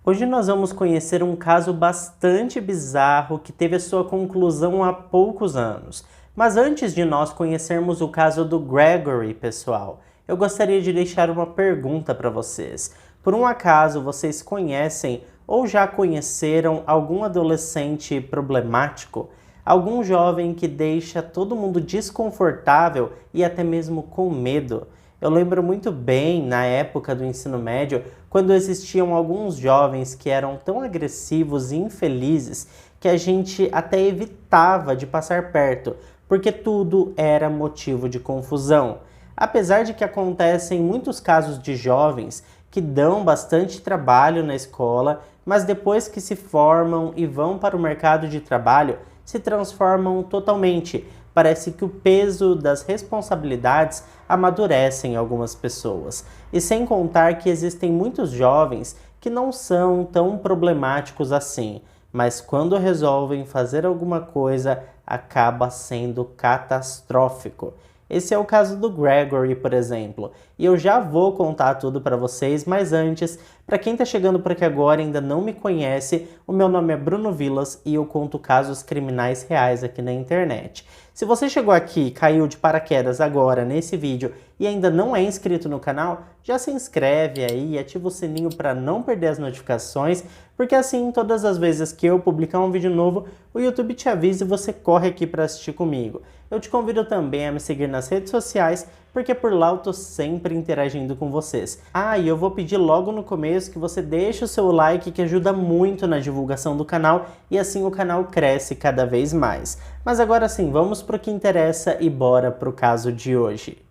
Hoje nós vamos conhecer um caso bastante bizarro que teve a sua conclusão há poucos anos. Mas antes de nós conhecermos o caso do Gregory, pessoal, eu gostaria de deixar uma pergunta para vocês. Por um acaso vocês conhecem ou já conheceram algum adolescente problemático? Algum jovem que deixa todo mundo desconfortável e até mesmo com medo? Eu lembro muito bem, na época do ensino médio, quando existiam alguns jovens que eram tão agressivos e infelizes que a gente até evitava de passar perto, porque tudo era motivo de confusão. Apesar de que acontecem muitos casos de jovens que dão bastante trabalho na escola, mas depois que se formam e vão para o mercado de trabalho, se transformam totalmente. Parece que o peso das responsabilidades amadurece em algumas pessoas. E sem contar que existem muitos jovens que não são tão problemáticos assim, mas quando resolvem fazer alguma coisa, acaba sendo catastrófico. Esse é o caso do Gregory, por exemplo, e eu já vou contar tudo para vocês, mas antes, para quem está chegando por aqui agora e ainda não me conhece, o meu nome é Bruno Vilas e eu conto casos criminais reais aqui na internet. Se você chegou aqui e caiu de paraquedas agora nesse vídeo e ainda não é inscrito no canal, já se inscreve aí e ativa o sininho para não perder as notificações, porque assim, todas as vezes que eu publicar um vídeo novo, o YouTube te avisa e você corre aqui para assistir comigo. Eu te convido também a me seguir nas redes sociais, porque por lá eu tô sempre interagindo com vocês. Ah, e eu vou pedir logo no começo que você deixe o seu like, que ajuda muito na divulgação do canal, e assim o canal cresce cada vez mais. Mas agora sim, vamos pro que interessa e bora pro caso de hoje.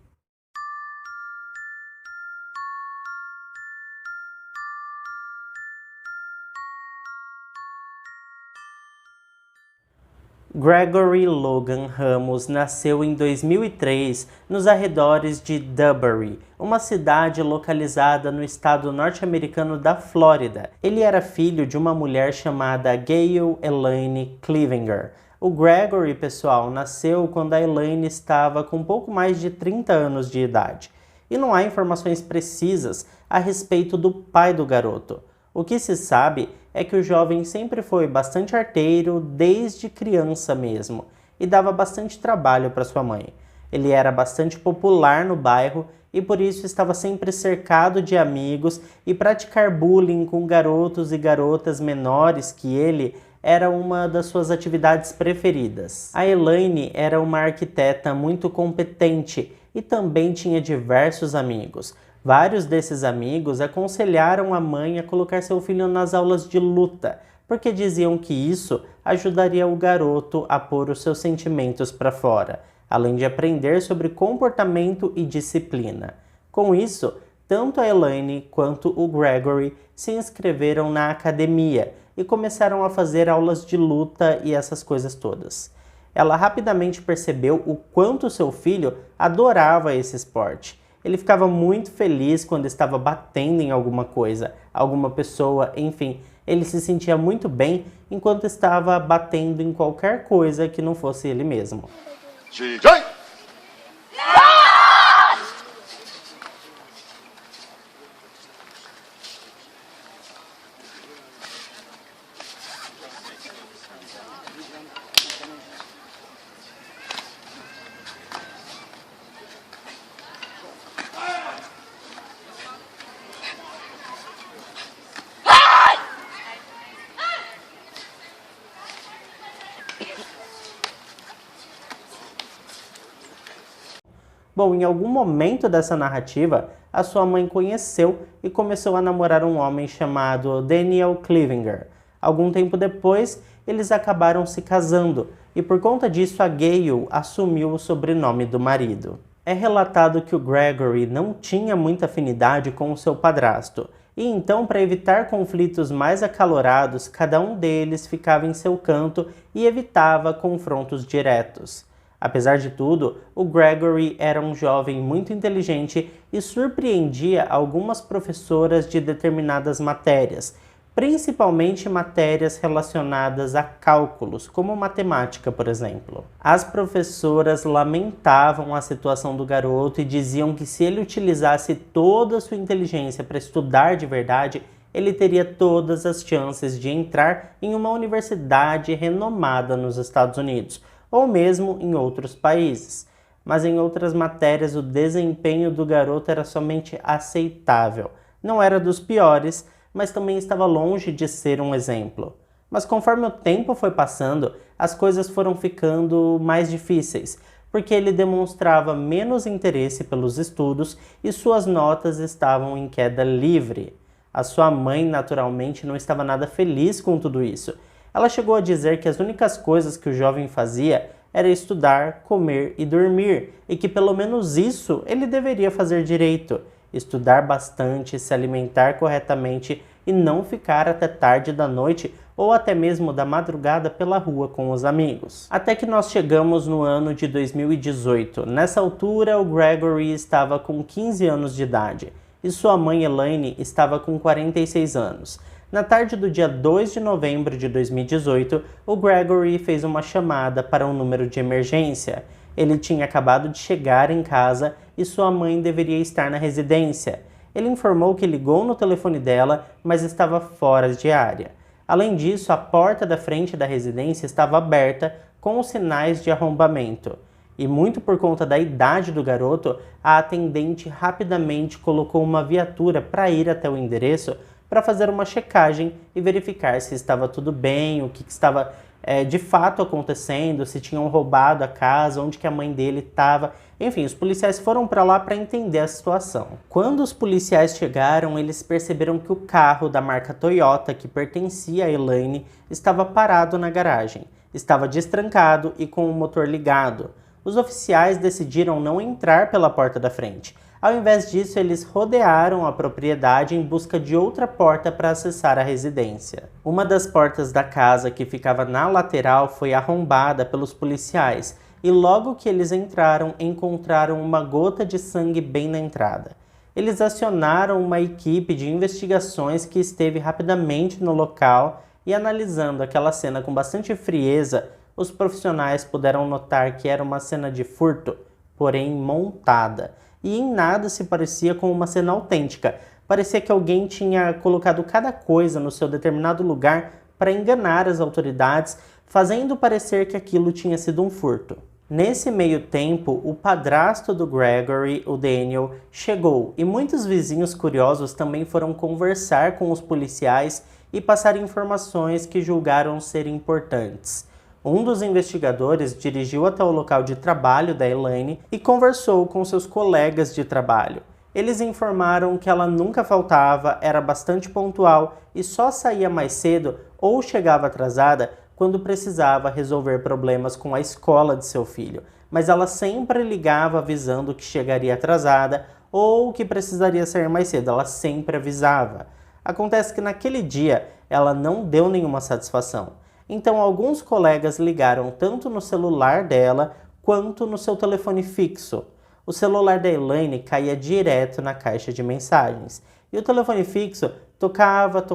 Gregory Logan Ramos nasceu em 2003 nos arredores de Dewberry, uma cidade localizada no estado norte-americano da Flórida. Ele era filho de uma mulher chamada Gayle Elaine Clevinger. O Gregory, pessoal, nasceu quando a Elaine estava com pouco mais de 30 anos de idade. E não há informações precisas a respeito do pai do garoto. O que se sabe é que o jovem sempre foi bastante arteiro desde criança mesmo e dava bastante trabalho para sua mãe. Ele era bastante popular no bairro e por isso estava sempre cercado de amigos, e praticar bullying com garotos e garotas menores que ele era uma das suas atividades preferidas. A Elaine era uma arquiteta muito competente e também tinha diversos amigos. Vários desses amigos aconselharam a mãe a colocar seu filho nas aulas de luta, porque diziam que isso ajudaria o garoto a pôr os seus sentimentos para fora, além de aprender sobre comportamento e disciplina. Com isso, tanto a Elaine quanto o Gregory se inscreveram na academia e começaram a fazer aulas de luta e essas coisas todas. Ela rapidamente percebeu o quanto seu filho adorava esse esporte. Ele ficava muito feliz quando estava batendo em alguma coisa, alguma pessoa, enfim. Ele se sentia muito bem enquanto estava batendo em qualquer coisa que não fosse ele mesmo. Bom, em algum momento dessa narrativa, a sua mãe conheceu e começou a namorar um homem chamado Daniel Clevinger. Algum tempo depois, eles acabaram se casando e por conta disso a Gayle assumiu o sobrenome do marido. É relatado que o Gregory não tinha muita afinidade com o seu padrasto, e então, para evitar conflitos mais acalorados, cada um deles ficava em seu canto e evitava confrontos diretos. Apesar de tudo, o Gregory era um jovem muito inteligente e surpreendia algumas professoras de determinadas matérias, principalmente matérias relacionadas a cálculos, como matemática, por exemplo. As professoras lamentavam a situação do garoto e diziam que se ele utilizasse toda a sua inteligência para estudar de verdade, ele teria todas as chances de entrar em uma universidade renomada nos Estados Unidos, ou mesmo em outros países. Mas em outras matérias o desempenho do garoto era somente aceitável. Não era dos piores, mas também estava longe de ser um exemplo. Mas conforme o tempo foi passando, as coisas foram ficando mais difíceis, porque ele demonstrava menos interesse pelos estudos e suas notas estavam em queda livre. A sua mãe, naturalmente, não estava nada feliz com tudo isso. Ela chegou a dizer que as únicas coisas que o jovem fazia era estudar, comer e dormir, e que pelo menos isso ele deveria fazer direito: estudar bastante, se alimentar corretamente e não ficar até tarde da noite ou até mesmo da madrugada pela rua com os amigos. Até que nós chegamos no ano de 2018. Nessa altura, o Gregory estava com 15 anos de idade e sua mãe Elaine estava com 46 anos. Na tarde do dia 2 de novembro de 2018, o Gregory fez uma chamada para um número de emergência. Ele tinha acabado de chegar em casa e sua mãe deveria estar na residência. Ele informou que ligou no telefone dela, mas estava fora de área. Além disso, a porta da frente da residência estava aberta com os sinais de arrombamento. E muito por conta da idade do garoto, a atendente rapidamente colocou uma viatura para ir até o endereço para fazer uma checagem e verificar se estava tudo bem, o que estava de fato acontecendo, se tinham roubado a casa, onde que a mãe dele estava. Enfim, os policiais foram para lá para entender a situação. Quando os policiais chegaram, eles perceberam que o carro da marca Toyota, que pertencia a Elaine, estava parado na garagem. Estava destrancado e com o motor ligado. Os oficiais decidiram não entrar pela porta da frente. Ao invés disso, eles rodearam a propriedade em busca de outra porta para acessar a residência. Uma das portas da casa, que ficava na lateral, foi arrombada pelos policiais e logo que eles entraram, encontraram uma gota de sangue bem na entrada. Eles acionaram uma equipe de investigações que esteve rapidamente no local e, analisando aquela cena com bastante frieza, os profissionais puderam notar que era uma cena de furto, porém montada. E em nada se parecia com uma cena autêntica. Parecia que alguém tinha colocado cada coisa no seu determinado lugar para enganar as autoridades, fazendo parecer que aquilo tinha sido um furto. Nesse meio tempo, o padrasto do Gregory, o Daniel, chegou e muitos vizinhos curiosos também foram conversar com os policiais e passar informações que julgaram ser importantes. Um dos investigadores dirigiu até o local de trabalho da Elaine e conversou com seus colegas de trabalho. Eles informaram que ela nunca faltava, era bastante pontual e só saía mais cedo ou chegava atrasada quando precisava resolver problemas com a escola de seu filho. Mas ela sempre ligava avisando que chegaria atrasada ou que precisaria sair mais cedo, ela sempre avisava. Acontece que naquele dia ela não deu nenhuma satisfação. Então alguns colegas ligaram tanto no celular dela quanto no seu telefone fixo. O celular da Elaine caía direto na caixa de mensagens e o telefone fixo tocava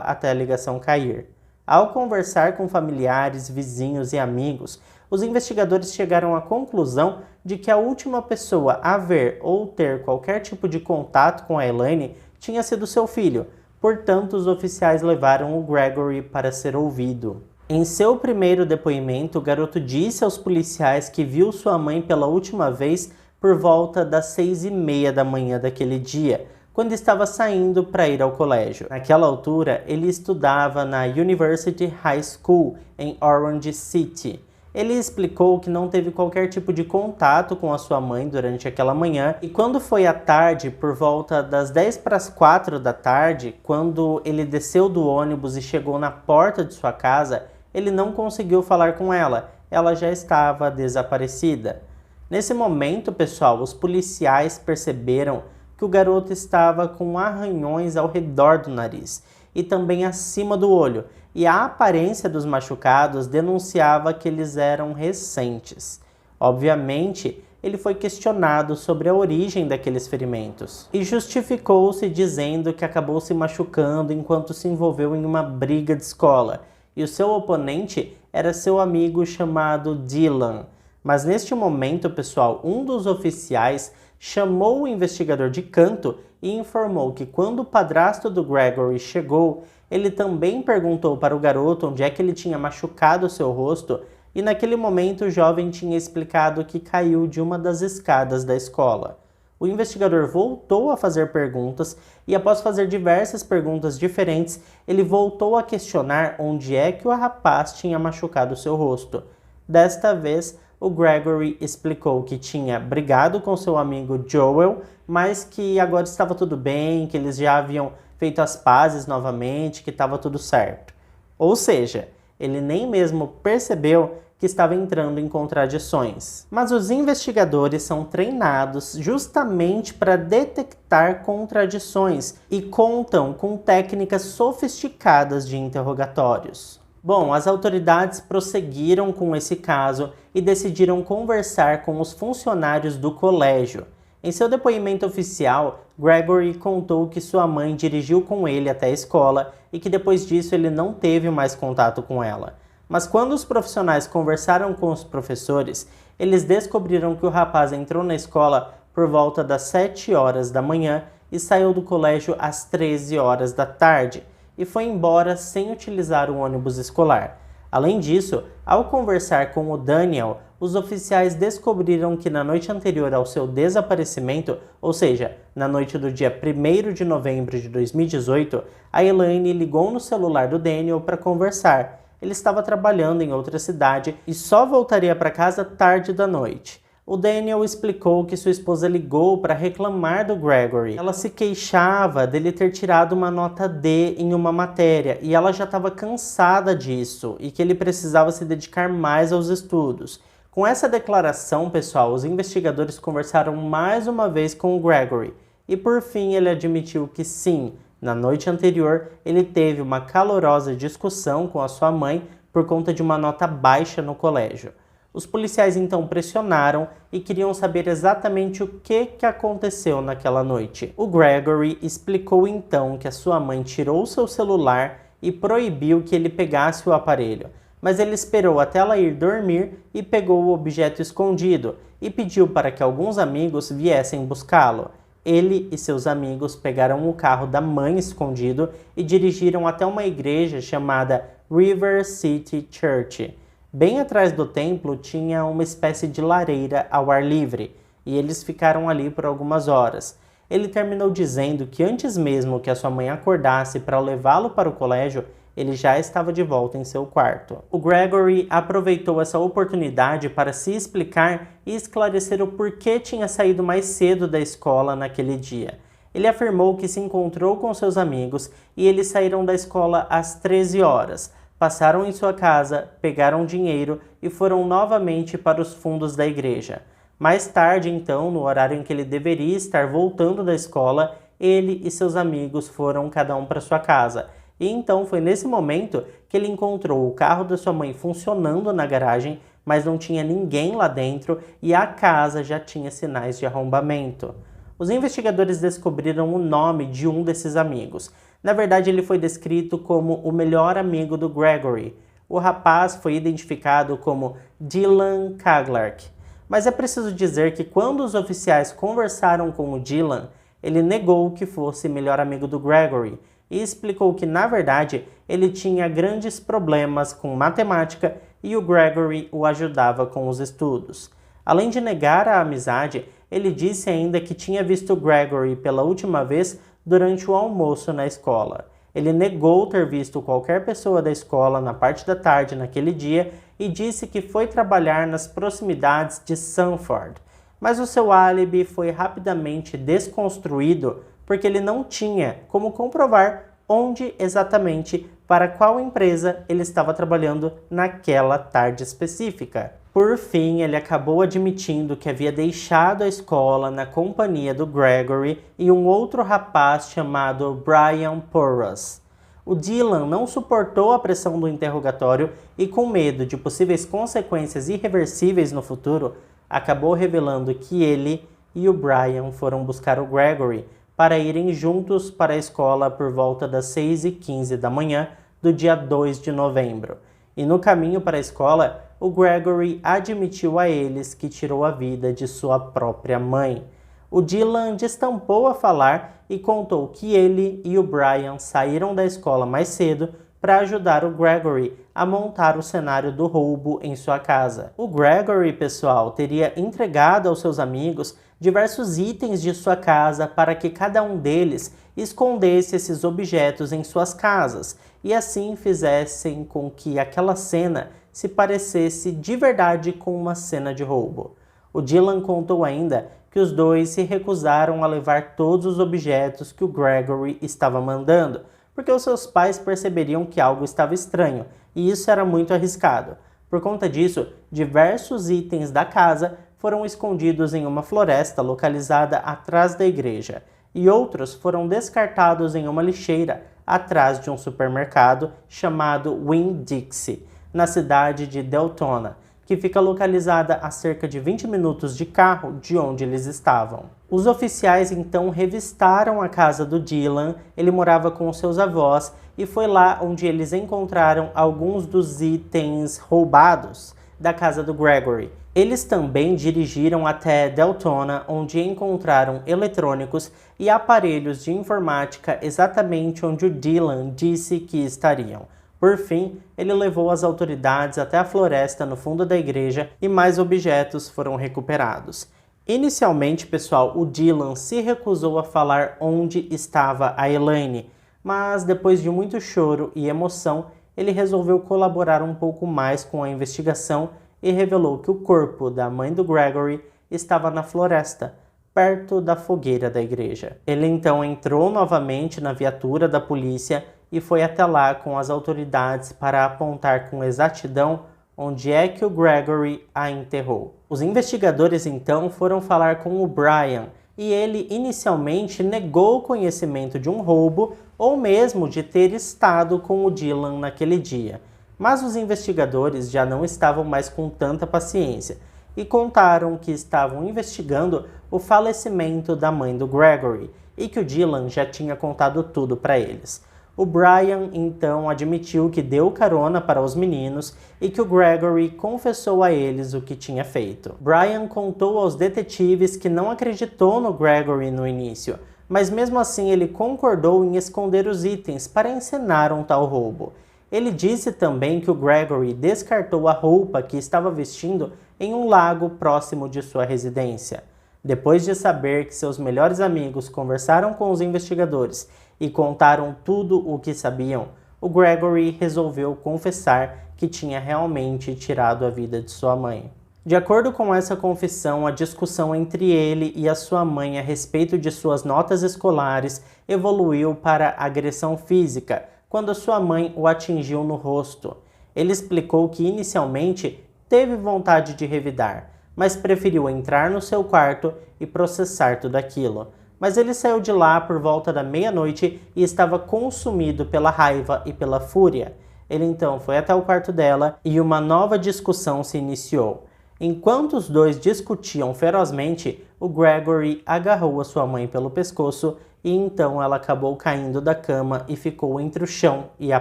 até a ligação cair. Ao conversar com familiares, vizinhos e amigos, os investigadores chegaram à conclusão de que a última pessoa a ver ou ter qualquer tipo de contato com a Elaine tinha sido seu filho. Portanto, os oficiais levaram o Gregory para ser ouvido. Em seu primeiro depoimento, o garoto disse aos policiais que viu sua mãe pela última vez por volta das 6h30 da manhã daquele dia, quando estava saindo para ir ao colégio. Naquela altura, ele estudava na University High School, em Orange City. Ele explicou que não teve qualquer tipo de contato com a sua mãe durante aquela manhã e quando foi à tarde, por volta das 3:50 da tarde, quando ele desceu do ônibus e chegou na porta de sua casa, ele não conseguiu falar com ela, ela já estava desaparecida. Nesse momento, pessoal, os policiais perceberam que o garoto estava com arranhões ao redor do nariz e também acima do olho, e a aparência dos machucados denunciava que eles eram recentes. Obviamente, ele foi questionado sobre a origem daqueles ferimentos e justificou-se dizendo que acabou se machucando enquanto se envolveu em uma briga de escola, e o seu oponente era seu amigo chamado Dylan. Mas neste momento, pessoal, um dos oficiais chamou o investigador de canto e informou que quando o padrasto do Gregory chegou, ele também perguntou para o garoto onde é que ele tinha machucado seu rosto e naquele momento o jovem tinha explicado que caiu de uma das escadas da escola. O investigador voltou a fazer perguntas e após fazer diversas perguntas diferentes, ele voltou a questionar onde é que o rapaz tinha machucado seu rosto. Desta vez, o Gregory explicou que tinha brigado com seu amigo Joel, mas que agora estava tudo bem, que eles já haviam feito as pazes novamente, que estava tudo certo. Ou seja, ele nem mesmo percebeu que estava entrando em contradições. Mas os investigadores são treinados justamente para detectar contradições e contam com técnicas sofisticadas de interrogatórios. Bom, as autoridades prosseguiram com esse caso e decidiram conversar com os funcionários do colégio. Em seu depoimento oficial, Gregory contou que sua mãe dirigiu com ele até a escola e que depois disso ele não teve mais contato com ela. Mas quando os profissionais conversaram com os professores, eles descobriram que o rapaz entrou na escola por volta das 7 horas da manhã e saiu do colégio às 13 horas da tarde e foi embora sem utilizar o ônibus escolar. Além disso, ao conversar com o Daniel, os oficiais descobriram que na noite anterior ao seu desaparecimento, ou seja, na noite do dia 1º de novembro de 2018, a Elaine ligou no celular do Daniel para conversar. Ele estava trabalhando em outra cidade e só voltaria para casa tarde da noite. O Daniel explicou que sua esposa ligou para reclamar do Gregory. Ela se queixava dele ter tirado uma nota D em uma matéria e ela já estava cansada disso e que ele precisava se dedicar mais aos estudos. Com essa declaração, pessoal, os investigadores conversaram mais uma vez com o Gregory e por fim ele admitiu que sim, na noite anterior ele teve uma calorosa discussão com a sua mãe por conta de uma nota baixa no colégio. Os policiais então pressionaram e queriam saber exatamente o que aconteceu naquela noite. O Gregory explicou então que a sua mãe tirou seu celular e proibiu que ele pegasse o aparelho, mas ele esperou até ela ir dormir e pegou o objeto escondido e pediu para que alguns amigos viessem buscá-lo. Ele e seus amigos pegaram o carro da mãe escondido e dirigiram até uma igreja chamada River City Church. Bem atrás do templo tinha uma espécie de lareira ao ar livre, e eles ficaram ali por algumas horas. Ele terminou dizendo que antes mesmo que a sua mãe acordasse para levá-lo para o colégio, ele já estava de volta em seu quarto. O Gregory aproveitou essa oportunidade para se explicar e esclarecer o porquê tinha saído mais cedo da escola naquele dia. Ele afirmou que se encontrou com seus amigos e eles saíram da escola às 13 horas. Passaram em sua casa, pegaram dinheiro e foram novamente para os fundos da igreja. Mais tarde, então, no horário em que ele deveria estar voltando da escola, ele e seus amigos foram cada um para sua casa. E então foi nesse momento que ele encontrou o carro da sua mãe funcionando na garagem, mas não tinha ninguém lá dentro e a casa já tinha sinais de arrombamento. Os investigadores descobriram o nome de um desses amigos. Na verdade, ele foi descrito como o melhor amigo do Gregory. O rapaz foi identificado como Dylan Kaglark. Mas é preciso dizer que quando os oficiais conversaram com o Dylan, ele negou que fosse melhor amigo do Gregory e explicou que, na verdade, ele tinha grandes problemas com matemática e o Gregory o ajudava com os estudos. Além de negar a amizade, ele disse ainda que tinha visto Gregory pela última vez durante o almoço na escola. Ele negou ter visto qualquer pessoa da escola na parte da tarde naquele dia e disse que foi trabalhar nas proximidades de Sanford. Mas o seu álibi foi rapidamente desconstruído porque ele não tinha como comprovar onde exatamente para qual empresa ele estava trabalhando naquela tarde específica. Por fim, ele acabou admitindo que havia deixado a escola na companhia do Gregory e um outro rapaz chamado Brian Porras. O Dylan não suportou a pressão do interrogatório e, com medo de possíveis consequências irreversíveis no futuro, acabou revelando que ele e o Brian foram buscar o Gregory para irem juntos para a escola por volta das 6h15 da manhã do dia 2 de novembro. E no caminho para a escola, o Gregory admitiu a eles que tirou a vida de sua própria mãe. o Dylan destampou a falar e contou que ele e o Brian saíram da escola mais cedo para ajudar o Gregory a montar o cenário do roubo em sua casa. O Gregory, pessoal, teria entregado aos seus amigos diversos itens de sua casa para que cada um deles escondesse esses objetos em suas casas e assim fizessem com que aquela cena se parecesse de verdade com uma cena de roubo. O Dylan contou ainda que os dois se recusaram a levar todos os objetos que o Gregory estava mandando, porque os seus pais perceberiam que algo estava estranho, e isso era muito arriscado. Por conta disso, diversos itens da casa foram escondidos em uma floresta localizada atrás da igreja, e outros foram descartados em uma lixeira atrás de um supermercado chamado Winn-Dixie, na cidade de Deltona, que fica localizada a cerca de 20 minutos de carro de onde eles estavam. Os oficiais então revistaram a casa do Dylan, ele morava com seus avós, e foi lá onde eles encontraram alguns dos itens roubados da casa do Gregory. Eles também dirigiram até Deltona, onde encontraram eletrônicos e aparelhos de informática exatamente onde o Dylan disse que estariam. Por fim, ele levou as autoridades até a floresta no fundo da igreja e mais objetos foram recuperados. Inicialmente, pessoal, o Dylan se recusou a falar onde estava a Elaine, mas depois de muito choro e emoção, ele resolveu colaborar um pouco mais com a investigação e revelou que o corpo da mãe do Gregory estava na floresta, perto da fogueira da igreja. Ele então entrou novamente na viatura da polícia e foi até lá com as autoridades para apontar com exatidão onde é que o Gregory a enterrou. Os investigadores então foram falar com o Brian e ele inicialmente negou o conhecimento de um roubo ou mesmo de ter estado com o Dylan naquele dia. Mas os investigadores já não estavam mais com tanta paciência e contaram que estavam investigando o falecimento da mãe do Gregory e que o Dylan já tinha contado tudo para eles. O Brian então admitiu que deu carona para os meninos e que o Gregory confessou a eles o que tinha feito. Brian contou aos detetives que não acreditou no Gregory no início, mas mesmo assim ele concordou em esconder os itens para encenar um tal roubo. Ele disse também que o Gregory descartou a roupa que estava vestindo em um lago próximo de sua residência. Depois de saber que seus melhores amigos conversaram com os investigadores e contaram tudo o que sabiam, o Gregory resolveu confessar que tinha realmente tirado a vida de sua mãe. De acordo com essa confissão, a discussão entre ele e a sua mãe a respeito de suas notas escolares evoluiu para agressão física, quando sua mãe o atingiu no rosto. Ele explicou que inicialmente teve vontade de revidar, mas preferiu entrar no seu quarto e processar tudo aquilo. Mas ele saiu de lá por volta da meia-noite e estava consumido pela raiva e pela fúria. Ele então foi até o quarto dela e uma nova discussão se iniciou. Enquanto os dois discutiam ferozmente, o Gregory agarrou a sua mãe pelo pescoço e então ela acabou caindo da cama e ficou entre o chão e a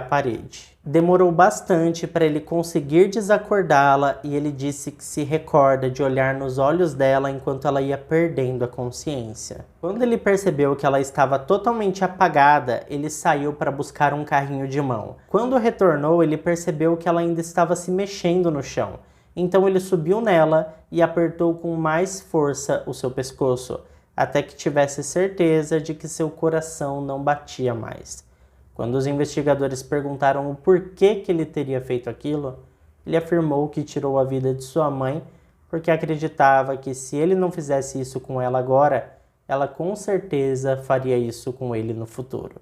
parede. Demorou bastante para ele conseguir desacordá-la e ele disse que se recorda de olhar nos olhos dela enquanto ela ia perdendo a consciência. Quando ele percebeu que ela estava totalmente apagada, ele saiu para buscar um carrinho de mão. Quando retornou, ele percebeu que ela ainda estava se mexendo no chão. Então ele subiu nela e apertou com mais força o seu pescoço, até que tivesse certeza de que seu coração não batia mais. Quando os investigadores perguntaram o porquê que ele teria feito aquilo, ele afirmou que tirou a vida de sua mãe porque acreditava que se ele não fizesse isso com ela agora, ela com certeza faria isso com ele no futuro.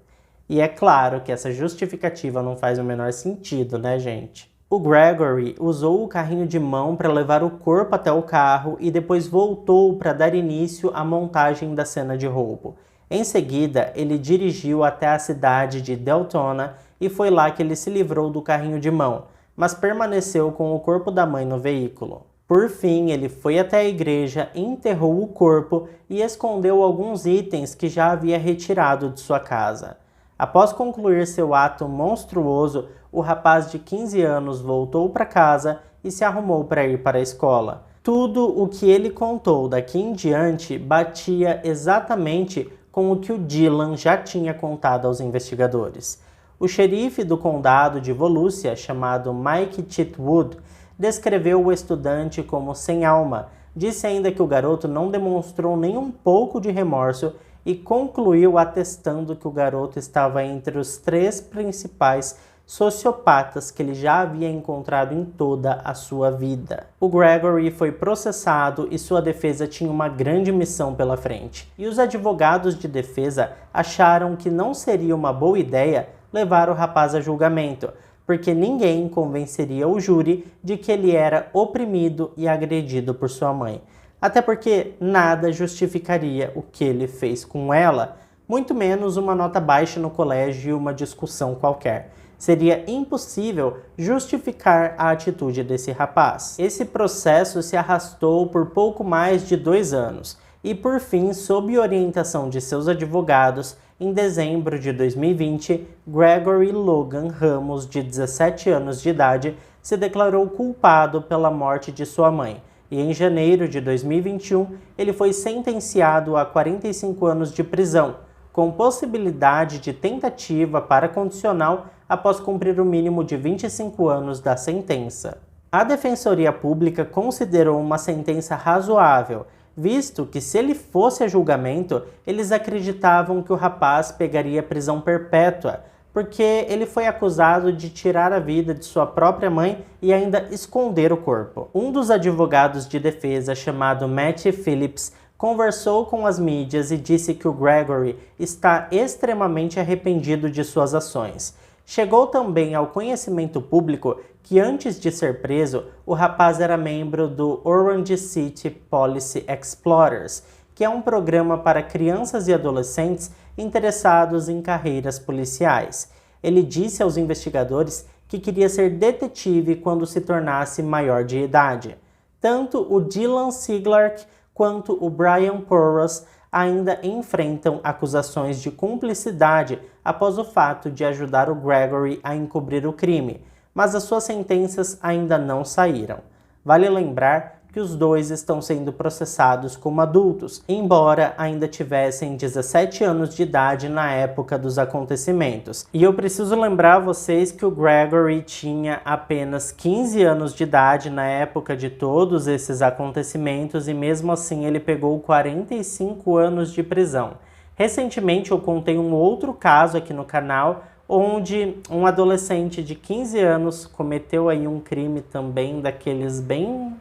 E é claro que essa justificativa não faz o menor sentido, né, gente? O Gregory usou o carrinho de mão para levar o corpo até o carro e depois voltou para dar início à montagem da cena de roubo. Em seguida, ele dirigiu até a cidade de Deltona e foi lá que ele se livrou do carrinho de mão, mas permaneceu com o corpo da mãe no veículo. Por fim, ele foi até a igreja, enterrou o corpo e escondeu alguns itens que já havia retirado de sua casa. Após concluir seu ato monstruoso, o rapaz de 15 anos voltou para casa e se arrumou para ir para a escola. Tudo o que ele contou daqui em diante batia exatamente com o que o Dylan já tinha contado aos investigadores. O xerife do condado de Volusia, chamado Mike Chitwood, descreveu o estudante como sem alma, disse ainda que o garoto não demonstrou nem um pouco de remorso e concluiu atestando que o garoto estava entre os 3 principais sociopatas que ele já havia encontrado em toda a sua vida. O Gregory foi processado e sua defesa tinha uma grande missão pela frente. E os advogados de defesa acharam que não seria uma boa ideia levar o rapaz a julgamento, porque ninguém convenceria o júri de que ele era oprimido e agredido por sua mãe. Até porque nada justificaria o que ele fez com ela, muito menos uma nota baixa no colégio e uma discussão qualquer. Seria impossível justificar a atitude desse rapaz. Esse processo se arrastou por pouco mais de 2 anos e, por fim, sob orientação de seus advogados, em dezembro de 2020, Gregory Logan Ramos, de 17 anos de idade, se declarou culpado pela morte de sua mãe. E em janeiro de 2021, ele foi sentenciado a 45 anos de prisão, com possibilidade de tentativa para condicional após cumprir o mínimo de 25 anos da sentença. A Defensoria Pública considerou uma sentença razoável, visto que se ele fosse a julgamento, eles acreditavam que o rapaz pegaria prisão perpétua, porque ele foi acusado de tirar a vida de sua própria mãe e ainda esconder o corpo. Um dos advogados de defesa, chamado Matt Phillips, conversou com as mídias e disse que o Gregory está extremamente arrependido de suas ações. Chegou também ao conhecimento público que antes de ser preso, o rapaz era membro do Orange City Police Explorers, que é um programa para crianças e adolescentes interessados em carreiras policiais. Ele disse aos investigadores que queria ser detetive quando se tornasse maior de idade. Tanto o Dylan Siglark quanto o Brian Porras ainda enfrentam acusações de cumplicidade após o fato de ajudar o Gregory a encobrir o crime, mas as suas sentenças ainda não saíram. Vale lembrar que os dois estão sendo processados como adultos, embora ainda tivessem 17 anos de idade na época dos acontecimentos. E eu preciso lembrar a vocês que o Gregory tinha apenas 15 anos de idade na época de todos esses acontecimentos e mesmo assim ele pegou 45 anos de prisão. Recentemente eu contei um outro caso aqui no canal, onde um adolescente de 15 anos cometeu aí um crime também daqueles bem...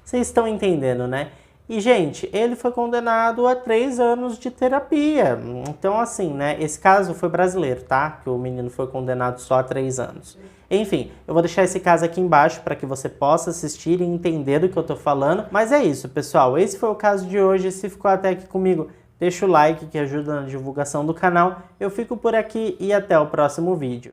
Vocês estão entendendo, né? E, gente, ele foi condenado a 3 anos de terapia. Então, assim, né? Esse caso foi brasileiro, tá? Que o menino foi condenado só a 3 anos. Enfim, eu vou deixar esse caso aqui embaixo para que você possa assistir e entender do que eu tô falando. Mas é isso, pessoal. Esse foi o caso de hoje. Se ficou até aqui comigo, deixa o like que ajuda na divulgação do canal. Eu fico por aqui e até o próximo vídeo.